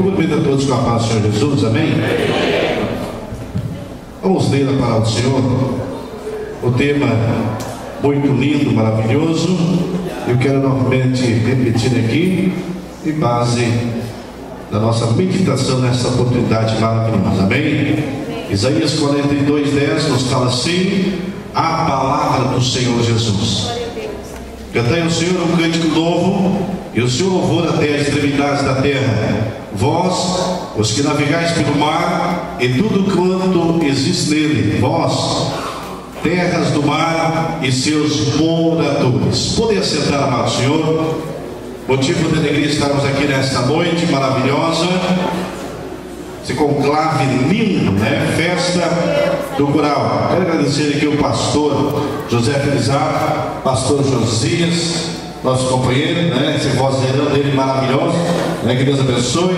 Cumprimento a todos com a paz do Senhor Jesus, amém? Vamos ler a palavra do Senhor. O tema muito lindo, maravilhoso. Eu quero novamente repetir aqui, em base da nossa meditação nessa oportunidade maravilhosa, amém? Isaías 42:10 nos fala assim: a palavra do Senhor Jesus. Cantai ao Senhor um cântico novo, e o seu louvor até as extremidades da terra. Vós, os que navegais pelo mar, e tudo quanto existe nele, vós, terras do mar e seus moradores. Podem assentar, amado Senhor. Motivo de alegria estarmos aqui nesta noite maravilhosa, esse conclave lindo, né? Festa do coral. Quero agradecer aqui o pastor José Felizardo, pastor Josias, nosso companheiro, né? Esse vozeirão dele maravilhoso, né? Que Deus abençoe.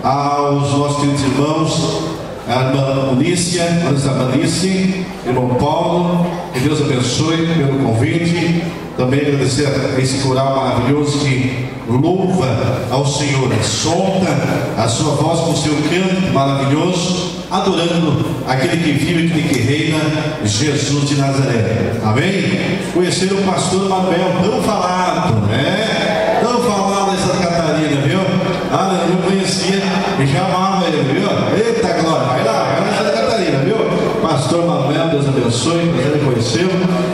Aos nossos queridos irmãos, a irmã Unícia, irmão Paulo, que Deus abençoe pelo convite. Também agradecer a esse coral maravilhoso que louva ao Senhor, solta a sua voz com o seu canto maravilhoso, adorando aquele que vive, aquele que reina, Jesus de Nazaré. Amém? Conheceram o pastor Manuel, tão falado, né? Tão falado em Santa Catarina, viu? Ah, eu não conhecia e já amava ele, viu? Eita glória, vai lá em Santa Catarina, viu? Pastor Manuel, Deus abençoe, prazer em conhecê-lo,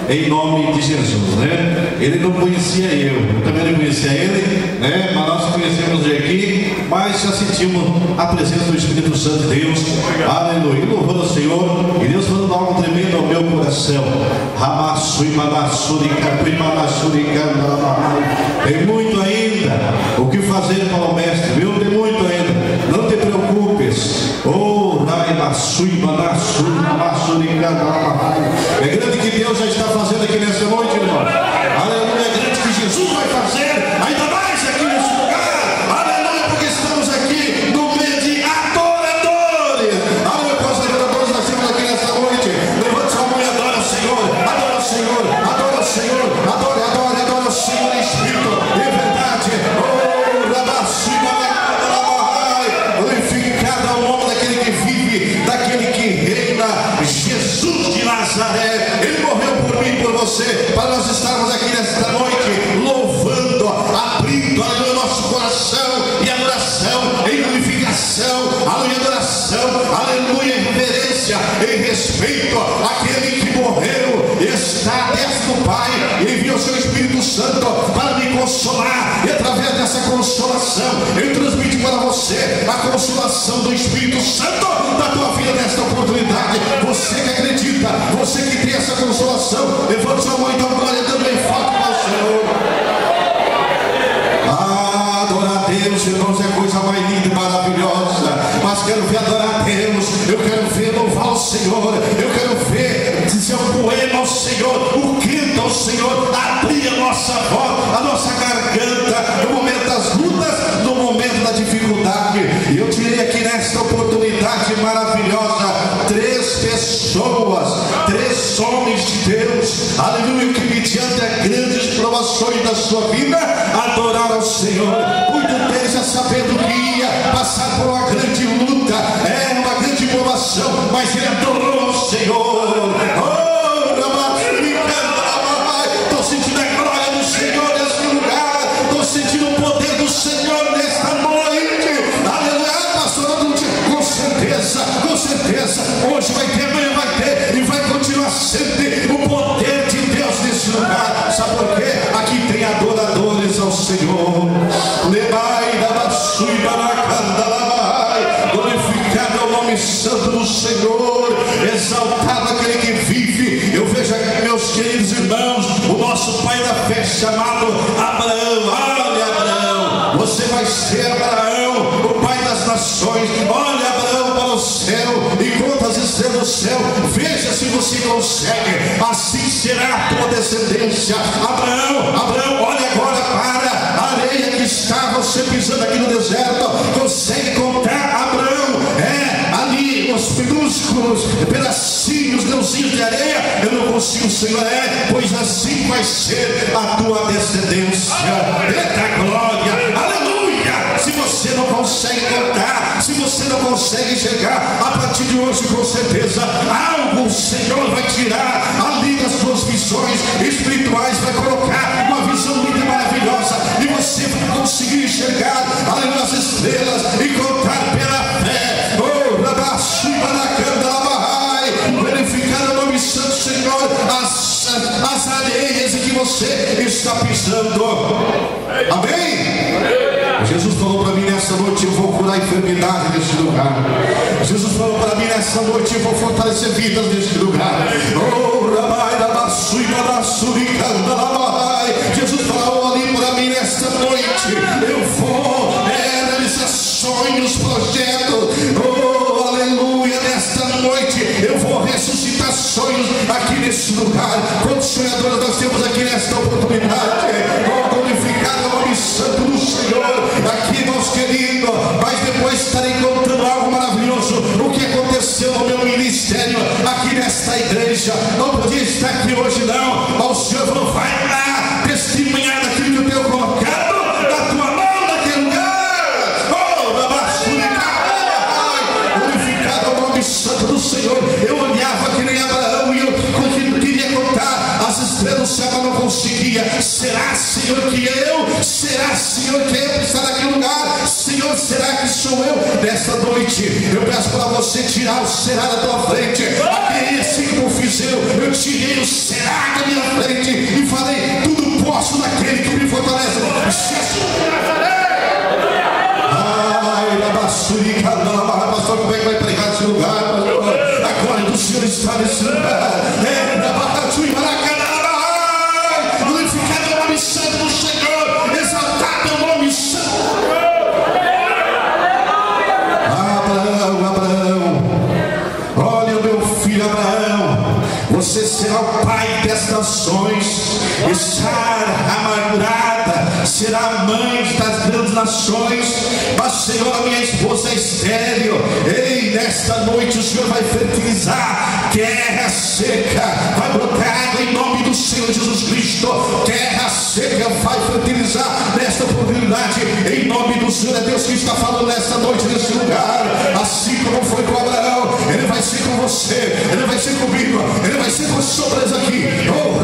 em nome de Jesus, né? Ele não conhecia eu também não conhecia ele, né? Mas nós conhecemos ele aqui, mas já sentimos a presença do Espírito Santo de Deus. Aleluia, louvando ao Senhor, e Deus falando algo tremendo ao meu coração. Tem muito ainda o que fazer para o mestre, viu? Tem muito ainda, não te preocupes. É grande que Deus já está fazendo aqui nessa noite, irmão. Aleluia, é grande que Jesus vai fazer ainda mais aqui nesse lugar. Aleluia, porque estamos aqui no meio de adoradores. Aleluia, para os adoradores nós estamos aqui nessa noite. Levante sua mão e adora o Senhor. Adora o Senhor, adora o Senhor. Adora o Senhor em espírito e verdade. Glorificado é o nome daquele que vive, daquele que reina, Jesus de Nazaré. Ele morreu por mim e por você, para nós estarmos aqui nesta noite louvando, abrindo o nosso coração e adoração, em glorificação, aleluia, adoração, aleluia, em reverência, em respeito àquele que morreu, está dentro do Pai e envia o seu Espírito Santo para me consolar, e através dessa consolação eu transmito para você a consolação do Espírito Santo da tua vida nesta oportunidade. Você que acredita, você que tem essa consolação, levante sua mão, então glória também forte para o Senhor. Adorar a Deus, irmãos, é coisa mais linda e maravilhosa. Mas quero ver adorar a Deus, eu quero ver louvar o Senhor, eu quero ver dizer um poema ao Senhor, o canto ao Senhor, abrir a nossa voz, a nossa garganta, no momento das lutas, no momento da dificuldade. E eu tirei aqui nesta oportunidade maravilhosa 3 pessoas, 3 homens de Deus, aleluia, que mediante as grandes provações da sua vida adoraram ao Senhor. Muito deles já sabendo que ia passar por uma grande luta, uma grande provação, mas ele adorou ao Senhor. Estou sentindo a glória do Senhor nesse lugar, estou sentindo o poder do Senhor nesta noite. Aleluia, pastor, com certeza, hoje vai ter, amanhã vai ter, e vai continuar sempre o poder de Deus nesse lugar. Sabe por quê? Aqui tem adoradores ao Senhor. Glorificado é o nome santo do Senhor, exaltado aquele que vive. Eu vejo aqui, meus queridos irmãos, o nosso pai da fé chamado Abraão. Olha, Abraão, você vai ser Abraão, o pai das nações. Olha, Abraão, para o céu, e conta as estrelas do céu. Veja se você consegue. Assim será a tua descendência. Abraão, olha agora para a areia que está você pisando aqui no deserto. Consegue contar, Abraão? Ali os minúsculos pedacinhos, grãozinhos de areia. Eu não consigo, Senhor. Pois assim vai ser a tua descendência. Eita glória, aleluia. Se você não consegue consegue contar, se você não consegue enxergar, a partir de hoje, com certeza, algo o Senhor vai tirar ali das suas visões espirituais, vai colocar uma visão muito maravilhosa, e você vai conseguir enxergar além das estrelas e contar pela fé. Oh, Rabaxuba na Candarabahai, verificar o nome santo, Senhor, as areias em que você está pisando. Amém? Jesus falou para mim nessa noite: eu vou curar a enfermidade neste lugar. Jesus falou para mim nessa noite: eu vou fortalecer vidas neste lugar. Oh, Rabai, Rabassui, Rabassuri, Candarabahai. Jesus falou ali para mim nessa noite: eu vou realizar sonhos, projetos. Oh, aleluia, nesta noite eu vou ressuscitar sonhos aqui nesse lugar. Quantos sonhadores nós temos aqui nesta oportunidade? Oh, glorificado o nome santo do Senhor. Aqui, meus queridos, mas depois estarei contando algo maravilhoso, o que aconteceu no meu ministério aqui nesta igreja. Não podia estar aqui hoje não, mas o Senhor não vai lá testemunhar daquilo que eu tenho colocado na tua mão naquele lugar. Oh, glorificado o nome santo do Senhor. Eu olhava que nem Abraão e eu queria contar as estrelas do céu, mas não conseguia. Será, Senhor, que eu? Será, Senhor, que eu estar naquele lugar? Senhor, será que sou eu? Nesta noite eu peço para você tirar o será da tua frente. Aquele assim como fiz eu tirei o será da minha frente e falei: tudo posso naquele que me fortalece. Ai, pastor, como é que vai pregar nesse lugar? A glória do Senhor está nesse lugar. Glorificado é o nome santo do Senhor, exaltado é o nome santo. Abraão, olha o meu filho Abraão, você será o pai das nações. E Sara, amargurada, será a mãe das grandes nações. Mas, Senhor, a minha esposa é estéril. Ei, nesta noite o Senhor vai fertilizar terra seca, vai brotar em nome do Senhor Jesus Cristo. Terra seca vai fertilizar nesta oportunidade, em nome do Senhor. É Deus que está falando nesta noite nesse lugar. Assim como foi com Abraão, Ele vai ser com você, Ele vai ser comigo, Ele vai ser com as sobras aqui. Oh,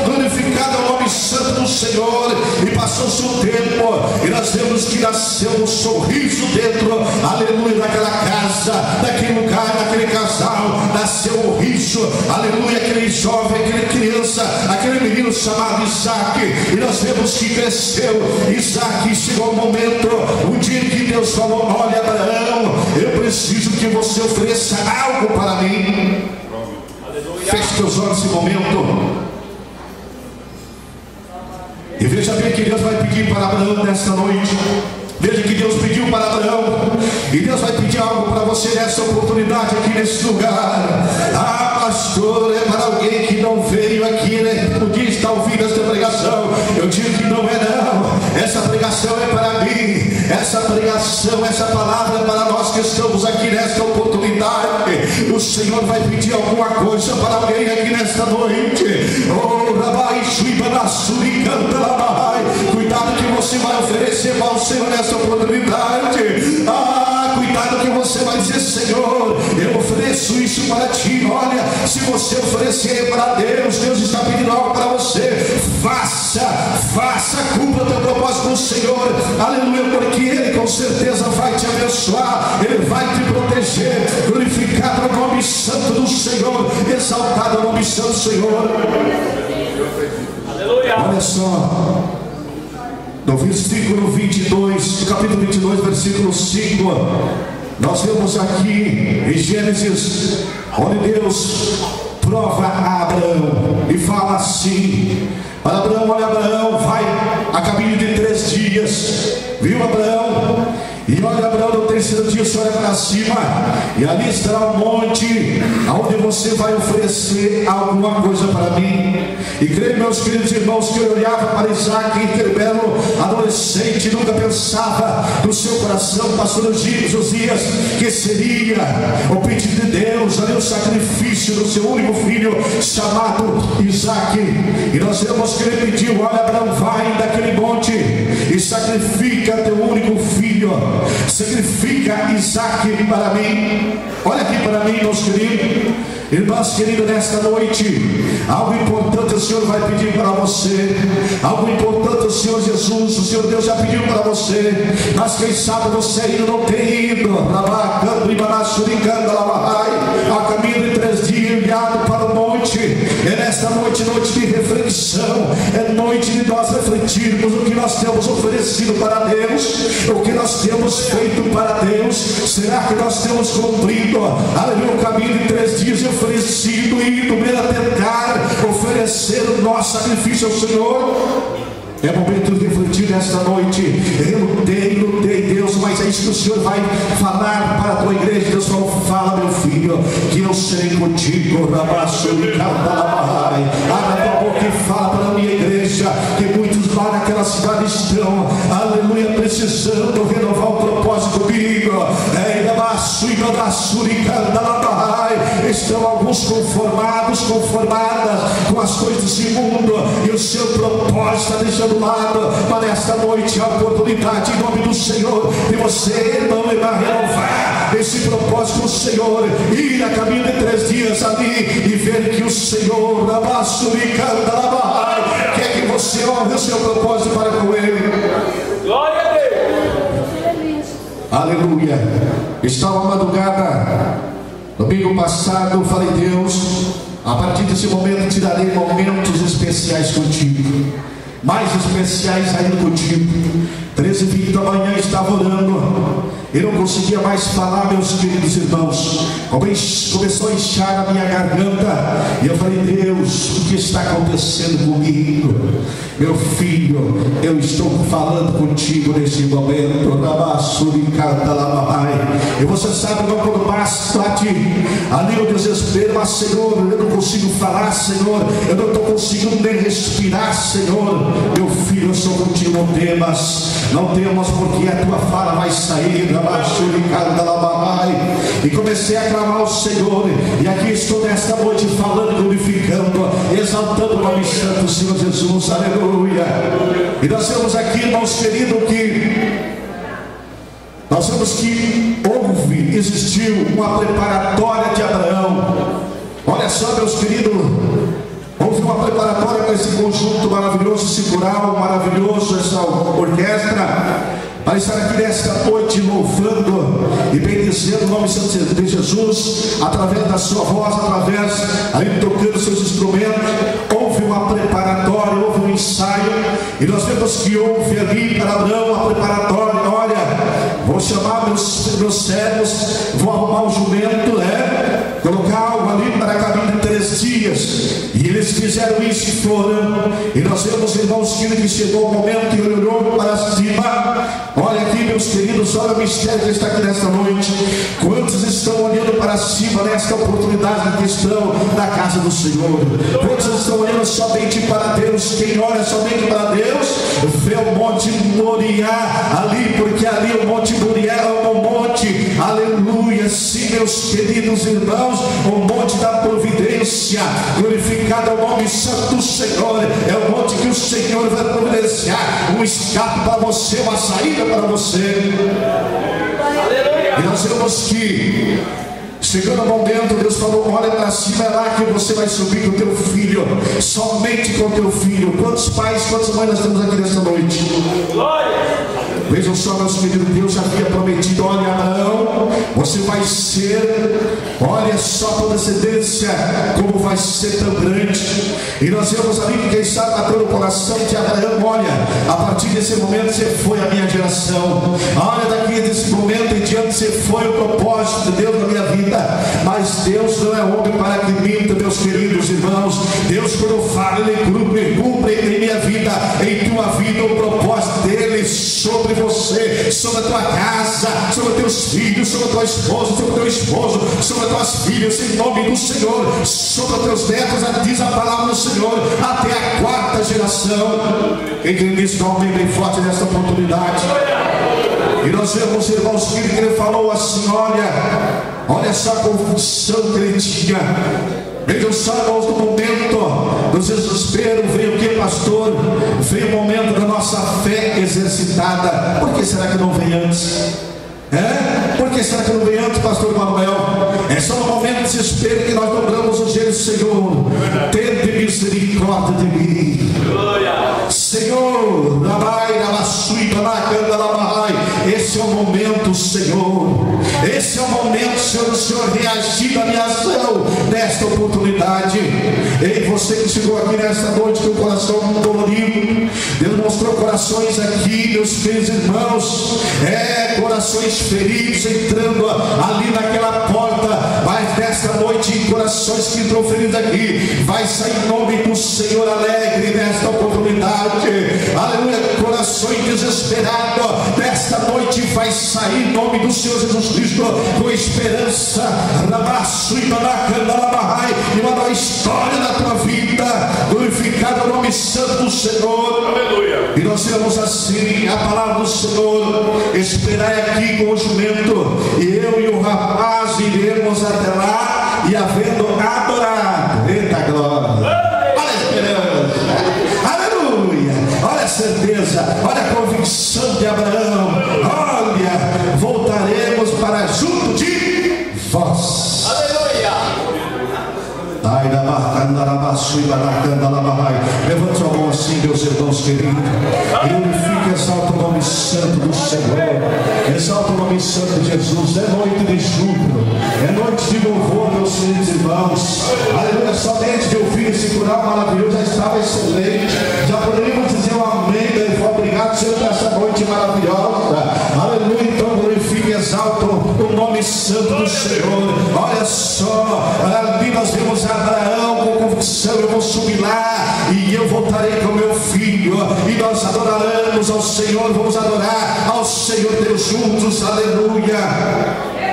glorificado é o nome santo do Senhor. E passou-se o tempo, e nós vemos que nasceu um sorriso dentro, aleluia, daquela casa, daquele lugar, daquele casal. Nasceu um riso, aleluia, aquele jovem, aquela criança, aquele menino chamado Isaac. E nós vemos que cresceu Isaac. Chegou o momento, o dia que Deus falou: olha, Abraão, eu preciso que você ofereça algo para mim. Feche teus olhos nesse momento e veja bem que Deus vai pedir para Abraão nesta noite. Veja que Deus pediu para Abraão, e Deus vai pedir algo para você nessa oportunidade aqui nesse lugar. Ah, pastor, é para alguém que não veio aqui, né? Podia estar ouvindo esta pregação. Eu digo que não é não. Essa pregação é para mim. Essa pregação, essa palavra é para nós que estamos aqui nesta oportunidade. O Senhor vai pedir alguma coisa para alguém aqui nesta noite. Oh, Rabai, Suibanassuri, Cantalabai. Cuidado que você vai oferecer para o Senhor nessa oportunidade. Ah, cuidado que você vai dizer: Senhor, eu ofereço isso para ti. Olha, se você oferecer para Deus, Deus está pedindo algo para você. Faça, cumpra o teu propósito com o Senhor, aleluia, porque Ele com certeza vai te abençoar, Ele vai te proteger. Glorificado é o nome santo do Senhor, exaltado é o nome santo do Senhor. Aleluia. Olha só, no versículo 22, capítulo 22, versículo 5, nós vemos aqui em Gênesis, onde Deus prova a Abraão e fala assim: Abraão, olha, Abraão, vai a caminho de 3 dias, viu, Abraão? E olha, Abraão, no terceiro dia você olha para cima, e ali estará um monte, onde você vai oferecer alguma coisa para mim. E creio, meus queridos irmãos, que eu olhava para Isaac, aquele belo adolescente, nunca pensava no seu coração, pastor Josias, que seria o pedido de Deus, ali o sacrifício do seu único filho, chamado Isaac. E nós vemos que ele pediu: olha, Abraão, vai daquele monte e sacrifica teu único filho, sacrifica Isaac para mim. Olha aqui para mim, meus queridos, irmãos queridos, nesta noite, algo importante o Senhor vai pedir para você, algo importante o Senhor Jesus, o Senhor Deus já pediu para você, mas quem sabe você ainda não tem ido, a caminho de 3 dias enviado para o monte. É nesta noite, noite de reflexão, é noite de nós refletirmos o que nós temos oferecido para Deus, o que nós temos feito para Deus. Será que nós temos cumprido, aleluia, o caminho de 3 dias oferecido, indo mesmo a tentar oferecer o nosso sacrifício ao Senhor? É momento de refletir nesta noite. Eu lutei, Deus, mas é isso que o Senhor vai falar para a tua igreja. Deus falou: fala, meu filho, que eu serei contigo. Abra tua boca e fala para a minha igreja, que muitos lá naquela cidade estão, aleluia, precisando renovar o propósito comigo. Estão alguns conformadas com as coisas desse mundo, e o seu propósito está deixando do lado. Mas nesta noite a oportunidade, em nome do Senhor, de você não renovar esse propósito com o Senhor, ir a caminho de 3 dias ali e ver que o Senhor quer que você honre o seu propósito para com Ele. Glória a Deus. Aleluia. Estava madrugada, domingo passado, eu falei: Deus, a partir desse momento te darei momentos especiais contigo, mais especiais ainda contigo. 13h20 da manhã estava orando, e não conseguia mais falar, meus queridos irmãos. Começou a inchar a minha garganta, e eu falei: Deus, o que está acontecendo comigo? Meu filho, eu estou falando contigo nesse momento. E você sabe, não, quando bate ali o desespero: mas Senhor, eu não consigo falar, Senhor, eu não estou conseguindo nem respirar, Senhor. Meu filho, eu sou contigo, não temas, porque a tua fala vai sair. E comecei a clamar ao Senhor, e aqui estou nesta noite falando, glorificando, exaltando o nome santo do Senhor Jesus. Aleluia. E nós vemos aqui, irmãos queridos, que existiu uma preparatória de Abraão. Olha só, meus queridos, houve uma preparatória com esse conjunto maravilhoso, esse coral maravilhoso, essa orquestra, para estar aqui nesta noite louvando e bendizendo o nome santo de Jesus, através da sua voz, através aí tocando seus instrumentos. Houve uma preparatória, houve um ensaio, e nós vemos que houve ali para Abraão uma preparatória. Olha, vou chamar meus servos, vou arrumar um jumento, colocar algo ali para caminho de 3 dias. E eles fizeram isso e foram. E nós vemos, irmãos, que chegou o momento e olhou para cima. Olha aqui, meus queridos, olha o mistério que está aqui nesta noite. Quantos estão olhando para cima nesta oportunidade que estão na casa do Senhor? Quantos estão olhando somente para Deus? Quem olha somente para Deus vê o Monte Moriá ali, porque ali o Monte Moriá é um monte, aleluia, sim, meus queridos irmãos, o monte da providência. Glorificado é o nome santo do Senhor. É o monte que o Senhor vai providenciar um escape para você, uma saída para você. E nós vemos que, chegando o momento, Deus falou: olha para cima, é lá que você vai subir com o teu filho, somente com o teu filho. Quantos pais, quantas mães nós temos aqui nesta noite? Vejam só, meus queridos, Deus já havia prometido: olha, Abraão, você vai ser, olha só toda descendência, como vai ser tão grande. E nós vemos ali que quem está batendo o coração de Abraão: olha, a partir desse momento você foi a minha geração, olha, daqui desse momento em diante você foi o propósito de Deus na minha vida. Mas Deus não é homem para que minta, meus queridos irmãos. irmãos. Deus, quando fala, Ele cumpre em minha vida, em tua vida, o propósito dele sobre você, sobre a tua casa, sobre os teus filhos, sobre a tua esposa, sobre o teu esposo, sobre as tuas filhas, em nome do Senhor, sobre os teus netos, diz a palavra do Senhor, até a 4ª geração. Quem crê nisso, dá um amém bem forte nessa oportunidade. E nós vemos, irmãos, que ele falou assim: olha essa confissão que ele tinha. Vejam só, irmãos, no momento do desespero veio o que, pastor? Veio o momento da nossa fé exercitada. Por que será que não veio antes? Por que será que não veio antes, pastor Manuel? É só no momento de desespero que nós dobramos os joelhos. Senhor, tende misericórdia de mim. Senhor, esse é o momento, Senhor. Esse é o momento, Senhor, do Senhor reagir à minha ação nesta oportunidade. Ei, você que chegou aqui nesta noite com o coração dolorido, Deus mostrou corações aqui, meus queridos irmãos, corações feridos entrando ali naquela porta, mas nesta noite, corações que entrou feridos aqui, vai sair em nome do Senhor alegre nesta oportunidade. Aleluia, corações desesperados, nesta noite vai sair em nome do Senhor Jesus Cristo, com esperança, e mandar a história da tua vida, glorificado o nome santo do Senhor. Aleluia. E nós iremos assim, a palavra do Senhor, esperar aqui com o jumento, e eu e o rapaz iremos até lá, e havendo adorado, eita glória, olha a esperança, aleluia, olha a certeza, olha a convicção de Abraão, olha, voltaremos para junto de vós. Aleluia. Levante sua mão assim, meus irmãos queridos, glorifique, exalta o nome santo do Senhor, exalta o nome santo de Jesus. É noite de júbilo, é noite de louvor, meus queridos irmãos. Aleluia, somente de ouvir esse coral maravilhoso já estava excelente, já poderíamos dizer um amém. Obrigado, Senhor, por essa noite maravilhosa. Aleluia, então glorifique, exalta o nome santo do Senhor. Olha só, ali nós vemos Abraão com convicção: eu vou subir lá e eu voltarei com meu filho, e nós adoraremos ao Senhor, vamos adorar ao Senhor Deus juntos, aleluia.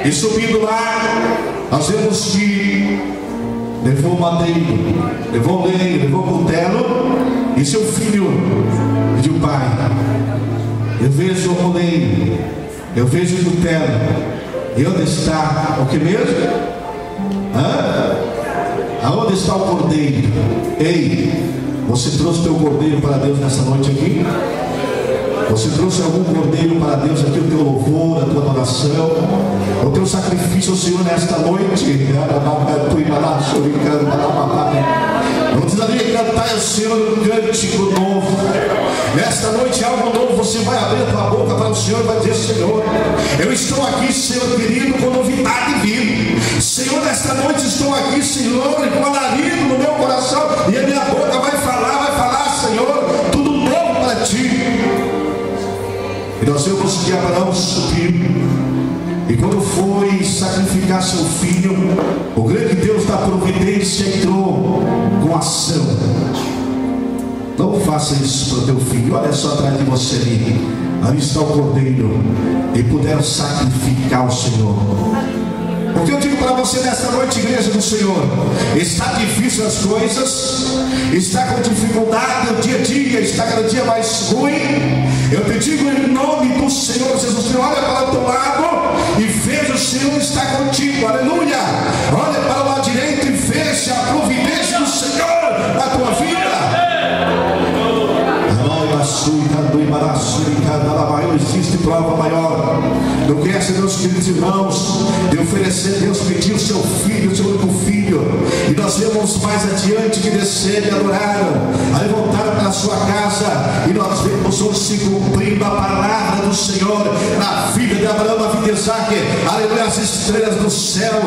E subindo lá, nós vemos que levou o madeiro, levou o lenho, levou o cutelo, e seu filho pediu: pai, eu vejo o lenho, eu vejo o cutelo, e onde está o que mesmo? Aonde está o cordeiro? Ei, você trouxe teu cordeiro para Deus nessa noite aqui? Você trouxe algum cordeiro para Deus aqui? O teu louvor, a tua adoração, o teu sacrifício ao Senhor nesta noite? Não precisaria cantar ao Senhor um cântico novo. Nesta noite é algo novo. Você vai abrir a tua boca para o Senhor e vai dizer: Senhor, eu estou aqui, Senhor querido, com novidade vindo. Senhor, nesta noite estou aqui, Senhor, com alarido no meu coração, e a minha boca vai falar, Senhor, tudo novo para ti. E nós vemos que Abraão subiu, e quando foi sacrificar seu filho, o grande Deus da providência entrou com ação. Não faça isso para o teu filho. Olha só atrás de você ali, ali está o cordeiro, e puderam sacrificar o Senhor. O que eu digo para você nesta noite, igreja do Senhor: está difícil as coisas, está com dificuldade, o dia a dia está cada dia mais ruim. Eu te digo em nome do Senhor Jesus, olha para o teu lado e veja o Senhor está contigo, aleluia. Olha para o lado direito e veja a providência do Senhor na tua vida. Não existe prova maior do que essa, meus queridos irmãos, de oferecer. Deus pediu seu filho, seu único filho, e nós vemos mais adiante que desceram e adoraram, aí voltaram para a sua casa, e nós vemos hoje se cumprindo a palavra do Senhor na vida de Abraão, na vida de Isaac. Aleluia, as estrelas do céu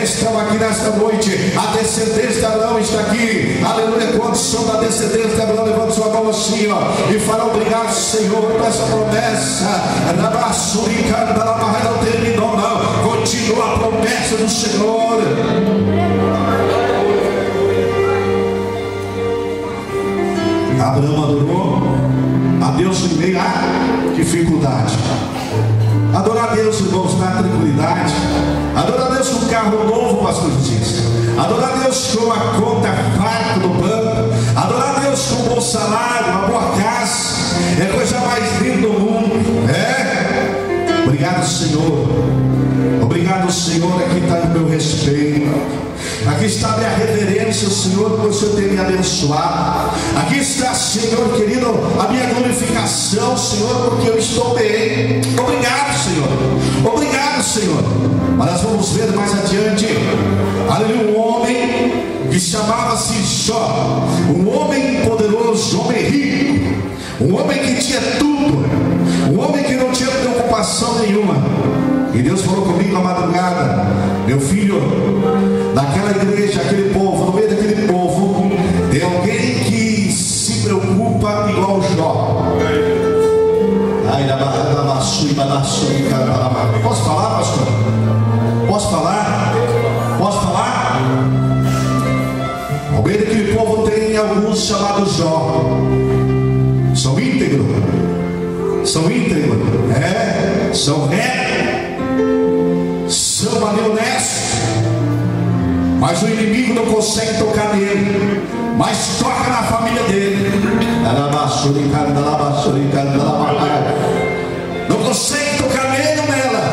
estão aqui nesta noite. A descendência de Abraão está aqui, aleluia. Quantos são da descendência de Abraão? Levanta sua mão assim, ó, e fala: obrigado, Senhor, por essa promessa. Não terminou, não. Continua a promessa do Senhor. Abraão adorou a Deus em meio à dificuldade. Adorar a Deus, irmãos, na tranquilidade. Adorar a Deus com um carro novo, pastor Justiça. Adorar a Deus com uma conta farta do banco. Adorar a Deus com um bom salário, uma boa casa. É a coisa mais linda do mundo. Obrigado, Senhor. Obrigado, Senhor. Aqui está o meu respeito. Aqui está a minha reverência, Senhor, por o Senhor ter me abençoado. Aqui está, Senhor querido, a minha glorificação, Senhor, porque eu estou bem. Obrigado, Senhor. Obrigado, Senhor. Mas nós vamos ver mais adiante. Ali um homem que chamava-se Jó. Um homem poderoso, um homem rico. Um homem que tinha tudo. Um homem que não tinha preocupação nenhuma. E Deus falou comigo na madrugada: meu filho, naquela igreja, aquele povo, no meio daquele povo, tem alguém que se preocupa igual Jó. Posso falar, pastor? Posso falar? Posso falar? No meio daquele povo tem alguns chamados Jó. São íntegros. São íntegros. São retos. São ali honestos. Mas o inimigo não consegue tocar nele, mas toca na família dele. Não consegue tocar nele ou nela,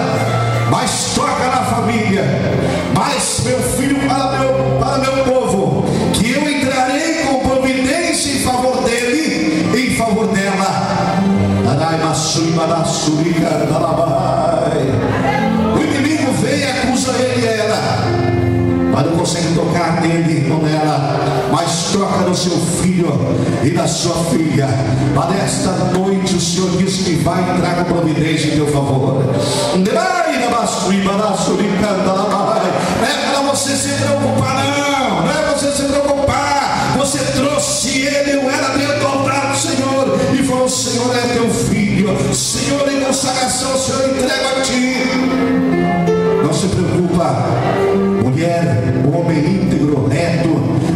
mas toca na família. Mas meu filho, para meu povo, que eu entrarei com providência em favor dele, em favor dela. O inimigo vem e acusa ele e ela, mas não consegue tocar nele ou nela, mas toca no seu filho e na sua filha. Mas nesta noite o Senhor diz que vai entrar com providência em teu favor. Não é para você se preocupar, não é para você se preocupar. Você trouxe ele ou ela dentro do altar do Senhor e falou: Senhor, é teu filho. Senhor, em consagração, o Senhor entrega a ti. Não se preocupa, mulher, homem íntegro, reto,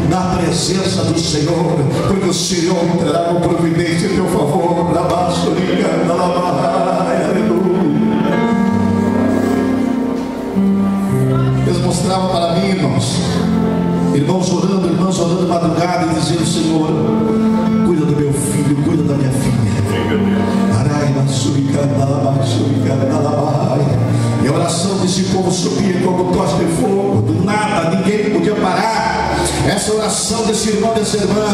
na presença do Senhor, porque o Senhor entrará com providência em teu favor. Aleluia. Eles mostravam para mim, irmãos orando madrugada e dizendo: Senhor, cuida do meu filho, cuida da minha filha. E a oração desse povo subia como tocha de fogo, do nada, ninguém podia parar. Essa oração desse irmão, dessa irmã,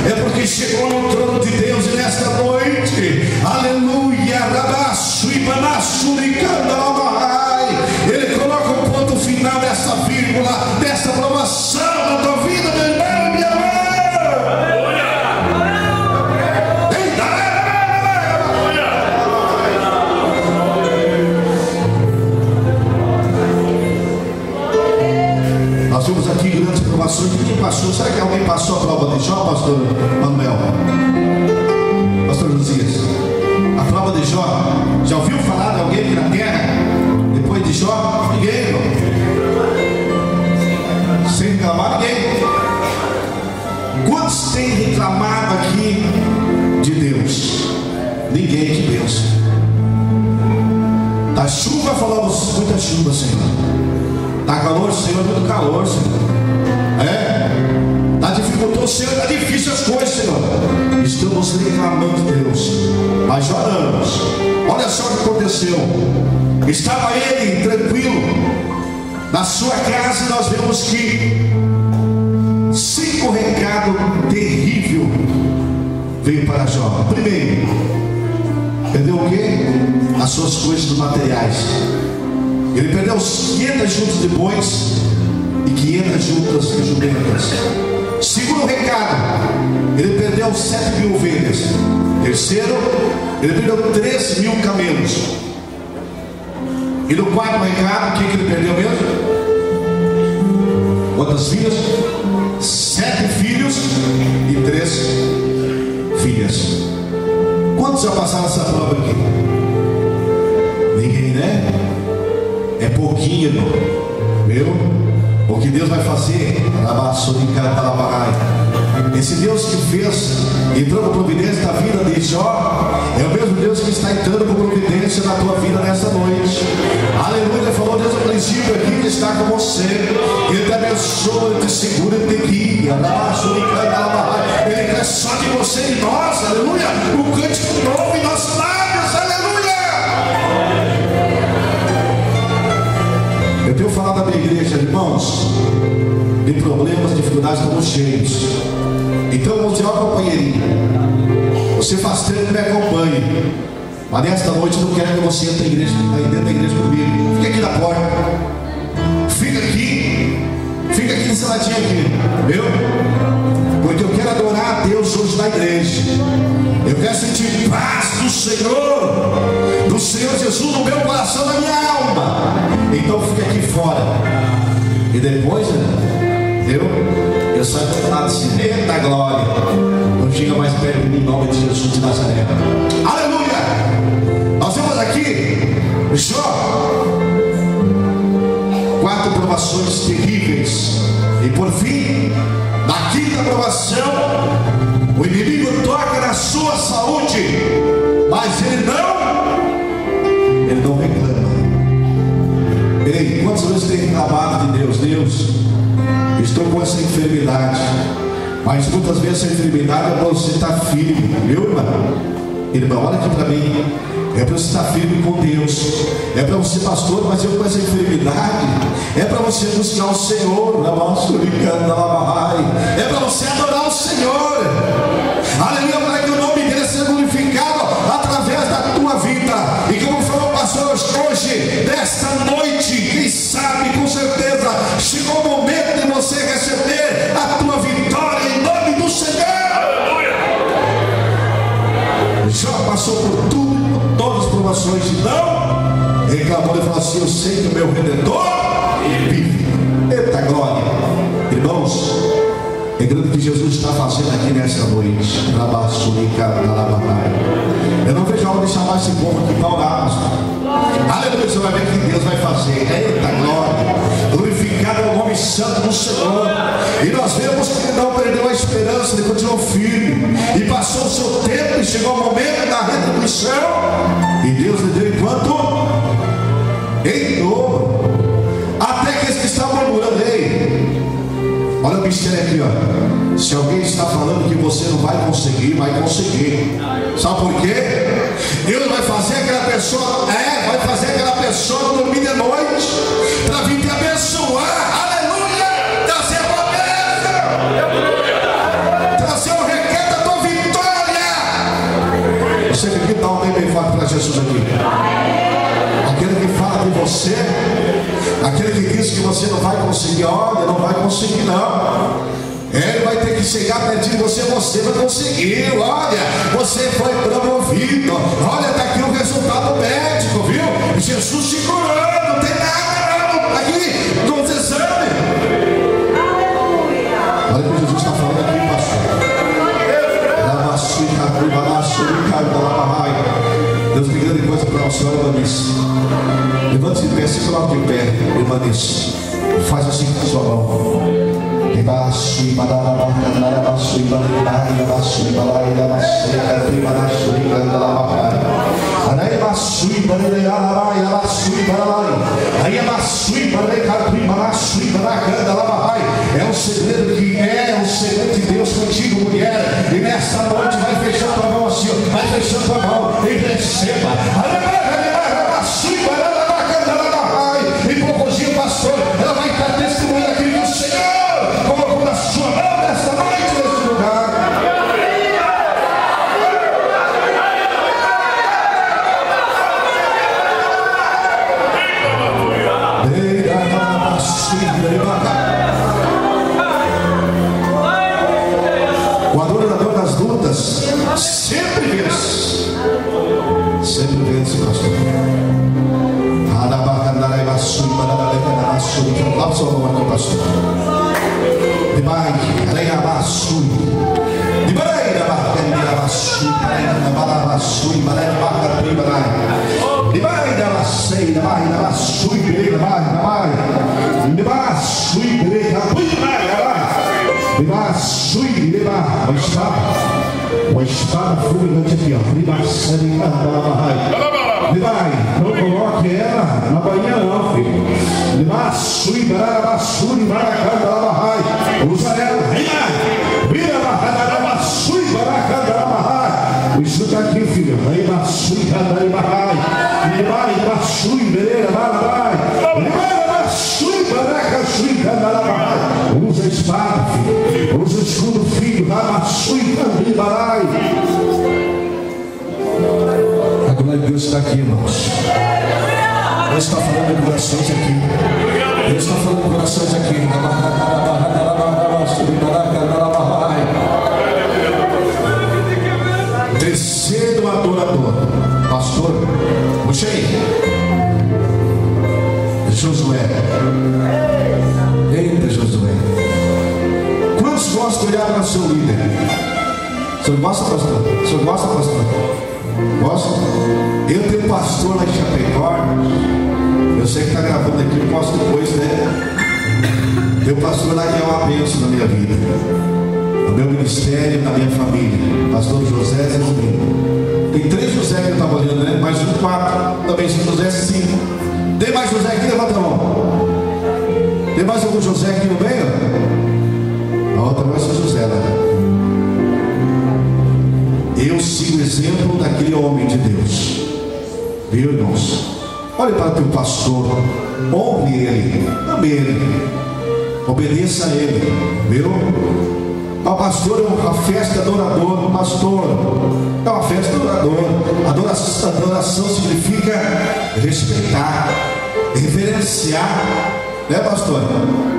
é porque chegou no trono de Deus. E nesta noite, aleluia, ele coloca um ponto final nessa vírgula, dessa promoção na tua vida, meu irmão, minha irmã. Nós temos aqui grandes provações. Quem passou? Será que alguém passou a prova de Jó, pastor Manuel? Pastor Josias? A prova de Jó. Já ouviu falar de alguém aqui na terra depois de Jó? Ninguém, irmão. Sem reclamar, ninguém. Quantos têm reclamado aqui de Deus? Ninguém que pensa. Da chuva falamos: muita chuva, Senhor. Está calor, Senhor, muito calor, Senhor. Está dificultoso, Senhor, está difícil as coisas, Senhor. Estamos reclamando de Deus, mas choramos. Olha só o que aconteceu. Estava ele tranquilo na sua casa, e nós vemos que 5 recados terríveis veio para Jó. Primeiro, perdeu o quê? As suas coisas materiais. Ele perdeu os 500 juntas de bois e 500 juntas de jumentas. Segundo recado, ele perdeu 7.000 ovelhas. Terceiro, ele perdeu 3.000 camelos. E no quarto recado, o que ele perdeu mesmo? Quantas filhas? 7 filhos e 3 filhas. Quantos já passaram essa prova aqui? Ninguém, né? É pouquinho, irmão. Viu? O que Deus vai fazer? Esse Deus que fez, entrou com providência na vida de Jó, é o mesmo Deus que está entrando com providência na tua vida nessa noite. Aleluia. Ele falou desde o princípio aqui que está com você. Ele te abençoa, ele te segura, ele te guia. Ele quer só de você e nós. Aleluia. O cântico novo em nossos lábios. Aleluia. Eu tenho falado da minha igreja, irmãos, de problemas, dificuldades, estamos cheios. Então vamos dizer, ó companheirinho, você faz tempo que me acompanhe, mas nesta noite eu não quero que você entre aí dentro da igreja comigo. Fica aqui na porta, fica aqui nesse ladinho aqui, viu? Porque eu quero adorar a Deus hoje na igreja. Eu quero sentir paz do Senhor Jesus no meu coração, na minha alma. Então fica aqui fora. E depois, eu saio do lado assim, eita glória, não chega mais perto de mim, em nome de Jesus de Nazaré. Aleluia. Nós vemos aqui Jó, 4 provações terríveis, e por fim, na 5ª provação, o inimigo toca na sua saúde, mas ele não reclama. Ei, quantas vezes tem reclamado de Deus? Deus, estou com essa enfermidade, mas muitas vezes essa enfermidade é para você estar firme, viu, irmão? Irmão, olha aqui para mim. É para você estar firme com Deus. É para você, pastor, mas eu com essa enfermidade. É para você buscar o Senhor. É para você adorar o Senhor. Aleluia, para que o nome dele seja glorificado através da tua vida. E como falou o pastor hoje, nesta noite, quem sabe, com certeza, chegou o momento de você receber a tua vitória em nome do Senhor. Jó passou por tudo, por todas as provações, e não reclamou. Ele falou assim: eu sei que o meu Redentor vive. Eita glória. Irmãos, é grande o que Jesus está fazendo aqui nessa noite. Eu não vejo a hora de chamar esse povo aqui para orar. Aleluia, você vai ver o que Deus vai fazer. Eita glória. Glorificado é o nome santo do Senhor. E nós vemos que ele não perdeu a esperança, ele continuou firme. E passou o seu tempo e chegou o momento da retribuição. E Deus lhe deu enquanto em dobro. Até que eles que estão murmurando, ei, olha o mistério aqui, ó. Se alguém está falando que você não vai conseguir, vai conseguir. Sabe por quê? Deus vai fazer aquela pessoa, vai fazer aquela pessoa dormir de noite para vir te abençoar. Aleluia! Trazer a promessa, trazer o requer da tua vitória. Você que dá um bem forte para Jesus aqui. Aquele que fala de você, aquele que diz que você não vai conseguir, olha, não vai conseguir não. Ele vai ter que chegar perto de você, você vai conseguir. Olha, você foi promovido. Olha, está aqui o resultado médico, viu? Jesus te curou, não tem nada não. Aqui, nos exames. Olha o que Jesus está falando aqui, pastor. Deus tem grande coisa para o Senhor, irmãs. Levante-se de pé, se coloque de pé, irmãs. Faz assim com a sua mão. É um segredo que é um segredo de Deus contigo, mulher. E nesta noite vai fechar tua mão assim, vai fechar tua mão e receba. E poucozinho, pastor, ela vai estar testemunhando aqui do Senhor, colocou na sua mão nesta noite, nesse lugar. O adorador das lutas sempre vence, pastor. Lava sua mão aqui, pastor. Uma espada fulminante aqui, ó. Não coloque ela na bainha não, filho. Usa ela. O isso está aqui, filho. Usa a espada, filho. Usa o escudo, filho. A glória de Deus está aqui, irmãos. Deus está falando de corações aqui. Deus está falando de corações aqui. Terceiro adorador, pastor, puxa aí, Josué. Eita, Josué. Quantos gostam de olhar para o seu líder? O senhor gosta, pastor? O senhor gosta, pastor? Gosta? Eu tenho pastor lá em Chapecó. Eu sei que está gravando aqui, eu posso depois, né? Tem um pastor lá que é uma bênção na minha vida, no meu ministério, na minha família. Pastor José Zé Domingo. Tem 3 José que eu estava olhando, né? Mais um 4. Também são José 5. Tem mais José aqui? Levanta a mão. Tem mais algum José aqui no meio? A outra vai ser José lá. Eu sigo o exemplo daquele homem de Deus. Viu, irmãos? Olhe para o teu pastor. Honre ele. Ame ele. Obedeça a ele. Viu? O pastor é uma festa adoradora. Pastor é uma festa adoradora. Adoração significa respeitar, reverenciar, né, pastor?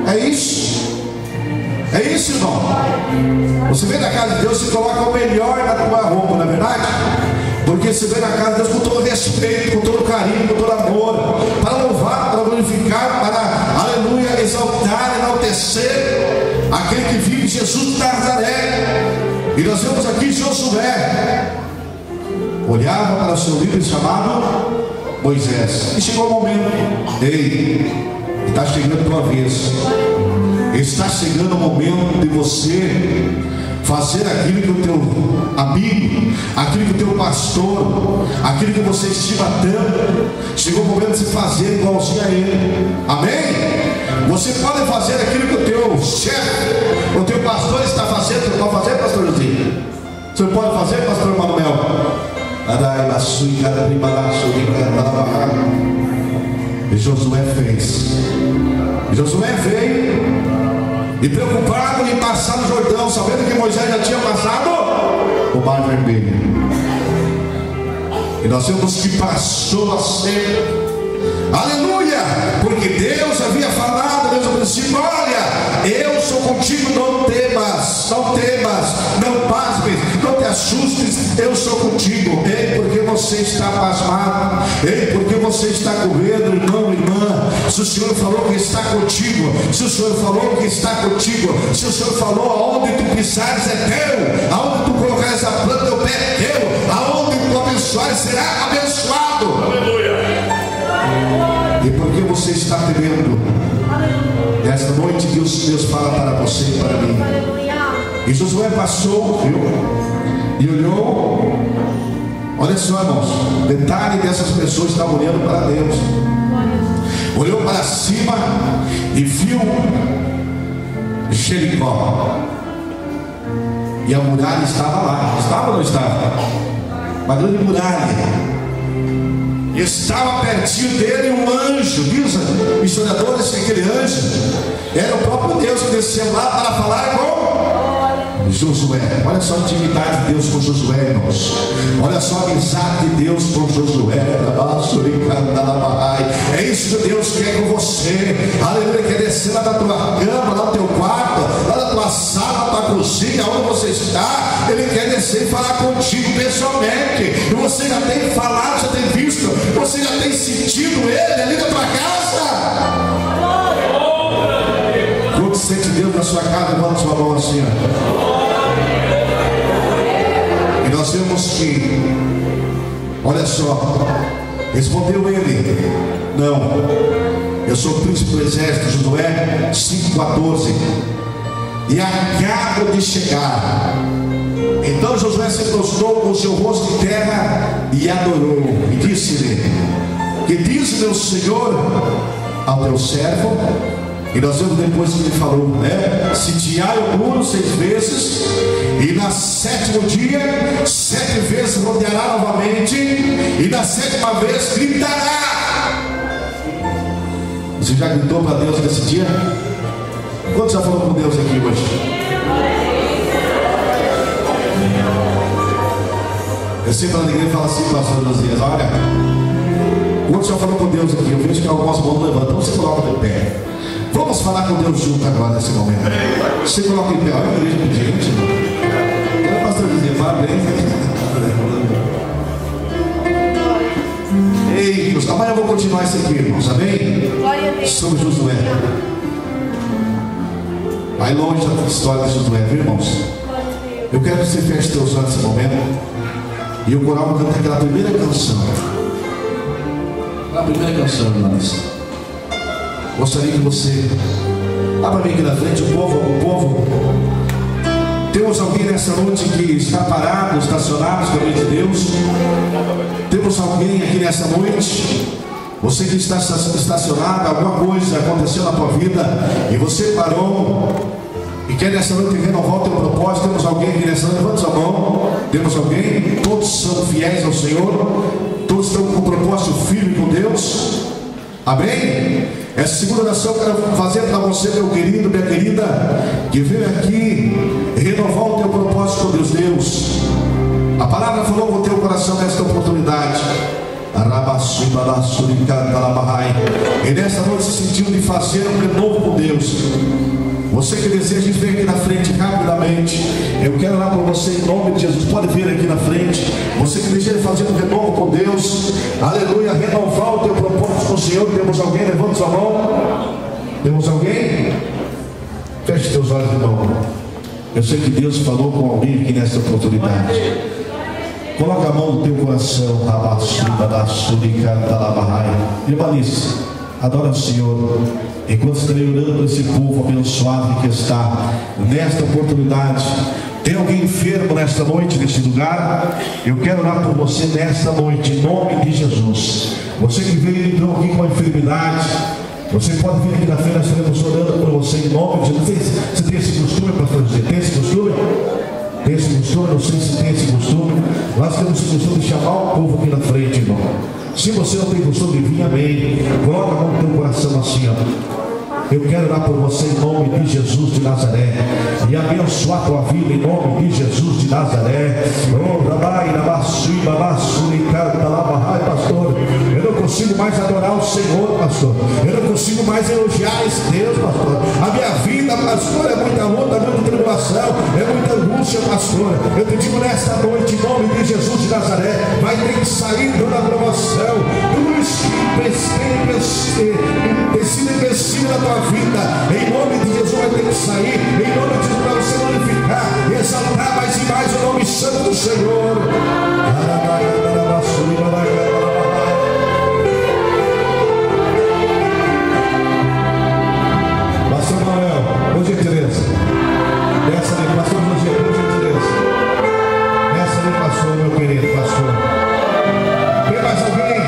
É isso. É isso, irmão. Você vem na casa de Deus, se coloca o melhor na tua roupa, não é verdade? Porque você vem na casa de Deus com todo respeito, com todo carinho, com todo amor, para louvar, para glorificar, para, aleluia, exaltar, enaltecer aquele que vive, Jesus de Nazaré. E nós vemos aqui Josué olhava para o seu líder chamado Moisés, e chegou o momento. Ei, está chegando a tua vez. Está chegando o momento de você fazer aquilo que o teu amigo, aquilo que o teu pastor, aquilo que você estima tanto. Chegou o momento de se fazer igualzinho a ele. Amém? Você pode fazer aquilo que o teu chefe, o teu pastor está fazendo. Você pode fazer, pastor Josinho? Você pode fazer, pastor Manuel? E Josué fez. Josué veio e preocupado em passar no Jordão, sabendo que Moisés já tinha passado o Mar Vermelho. E nós vemos que passou a ser, aleluia, porque Deus havia falado desde o princípio: olha, eu sou contigo, não temas, não temas, não pasmes, não te assustes, eu sou contigo. Ei, porque você está pasmado? Ei, porque você está com medo, irmão, irmã? Se o Senhor falou que está contigo, se o Senhor falou que está contigo, se o Senhor falou, aonde tu pisares é teu, aonde tu colocares a planta do pé é teu, aonde tu abençoares será abençoado. Aleluia. E por que você está temendo? Nesta noite Deus fala para você e para mim. E Josué passou, viu? E olhou. Olha só, irmãos, detalhe dessas pessoas estavam olhando para Deus. Olhou para cima e viu Jericó. E a muralha estava lá. Estava ou não estava? Uma grande muralha. Estava pertinho dele um anjo. Diz historiadores que aquele anjo era o próprio Deus que desceu lá para falar com Josué. Olha só a intimidade de Deus com Josué, irmãos. Olha só a amizade de Deus com Josué. É isso que Deus quer com você. Aleluia, quer descer lá da tua cama, lá no teu quarto, lá na tua sala, na tua cozinha, onde você está. Ele quer descer e falar contigo pessoalmente. E você já tem falado, já tem visto, você já tem sentido ele ali na tua casa. Quando sente Deus na sua casa, levanta sua mão assim, ó. E nós vemos que, olha só, respondeu ele: não, eu sou o príncipe do exército. Josué 5,14. e acabo de chegar. Então Josué se prostrou com o seu rosto em terra e adorou, e disse-lhe: que diz meu Senhor ao teu servo? E nós vemos depois que ele falou, né? Sitiai o muro 6 vezes, e na 7º dia 7 vezes rodeará novamente, e na 7ª vez gritará. Você já gritou para Deus nesse dia? Quantos já falou com Deus aqui hoje? Eu sempre na igreja falo assim, pastor Josias, olha, quantos já falou com Deus aqui? Eu vejo que algumas mãos levantam, então você coloca de pé. Vamos falar com Deus junto agora nesse momento. Você coloca em pé, olha a igreja de gente. Olha o pastor Josias, parabéns. Ei, Deus, amanhã eu vou continuar isso aqui, irmãos, amém? Sobre Josué. Vai longe da história de Josué, viu, irmãos? Eu quero que você feche seus olhos nesse momento. E o coral vai cantar aquela primeira canção. A primeira canção, irmãos. Gostaria que você abra bem aqui na frente, o povo. Temos alguém nessa noite que está parado, estacionado, caminho de Deus. Temos alguém aqui nessa noite. Você que está estacionado, alguma coisa aconteceu na tua vida e você parou e quer nessa noite renovar o teu propósito. Temos alguém aqui nessa noite? Levanta sua mão. Temos alguém? Todos são fiéis ao Senhor. Todos estão com um propósito firme com Deus. Amém? Essa segunda oração eu quero fazer para você, meu querido, minha querida, que veio aqui renovar o teu propósito com Deus. A palavra falou com o teu coração nesta oportunidade. E nessa noite se sentiu de fazer um renovo com Deus. Você que deseja vir aqui na frente rapidamente, eu quero orar por você em nome de Jesus. Pode vir aqui na frente. Você que deseja fazer um renovo com Deus, aleluia, renovar o teu propósito com o Senhor. Temos alguém? Levanta sua mão. Temos alguém? Feche teus olhos, irmão. Eu sei que Deus falou com alguém aqui nessa oportunidade. Coloca a mão no teu coração. Permaneça, adora o Senhor. Enquanto estarei orando por esse povo abençoado que está nesta oportunidade. Tem alguém enfermo nesta noite, neste lugar? Eu quero orar por você nesta noite, em nome de Jesus. Você que veio então aqui com a enfermidade, você pode vir aqui na frente, nós estaremos orando por você em nome de Jesus. Você tem esse costume, pastor José? Tem esse costume? Tem esse costume? Não sei se tem esse costume. Nós temos esse costume de chamar o povo aqui na frente, irmão. Se você não tem costume de vir, amém. Coloca a mão no teu coração assim, ó. Eu quero orar por você em nome de Jesus de Nazaré e abençoar a tua vida em nome de Jesus de Nazaré. Pastor, eu não consigo mais adorar o Senhor, pastor. Eu não consigo mais elogiar esse Deus, pastor. A minha vida, pastor, é muita luta, é muita tribulação, é muita angústia, pastor. Eu te digo nesta noite, em nome de Jesus de Nazaré, vai ter que sair toda a promoção. Tudo isso que tem sido empecilho na tua vida, em nome de Jesus vai ter que sair, em nome de Jesus, para você glorificar e exaltar mais e mais o nome santo do Senhor. Pastor Manuel, por gentileza, desce ali, pastor José, por gentileza, desce ali, pastor, meu querido pastor. Tem mais alguém?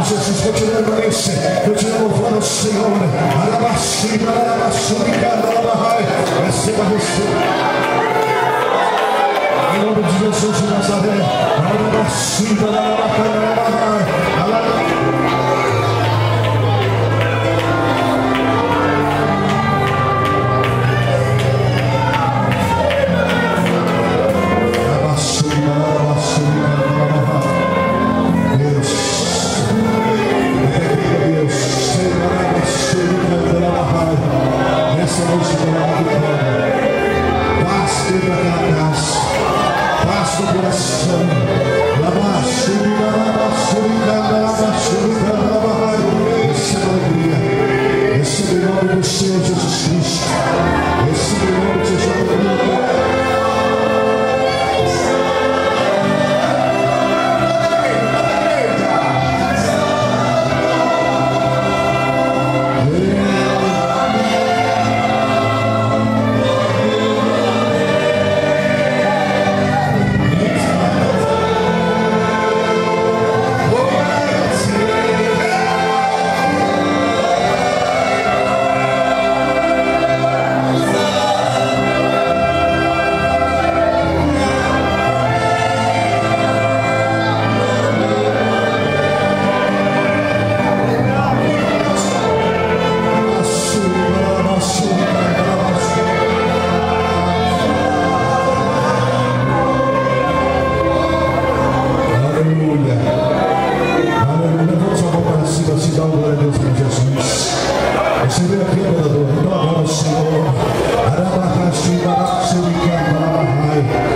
Jesus, continua agradecer, continua louvando ao Senhor. Receba, receba. Em nome de Jesus de Nazaré. Essa noite paz dentro daquela casa, paz no coração. Receba alegria, receba em nome do Senhor Jesus Cristo, receba em nome de Jesus. Recebe aqui, adorador, em nome do Senhor. Arabacasti, Barabacasti, Barabacai.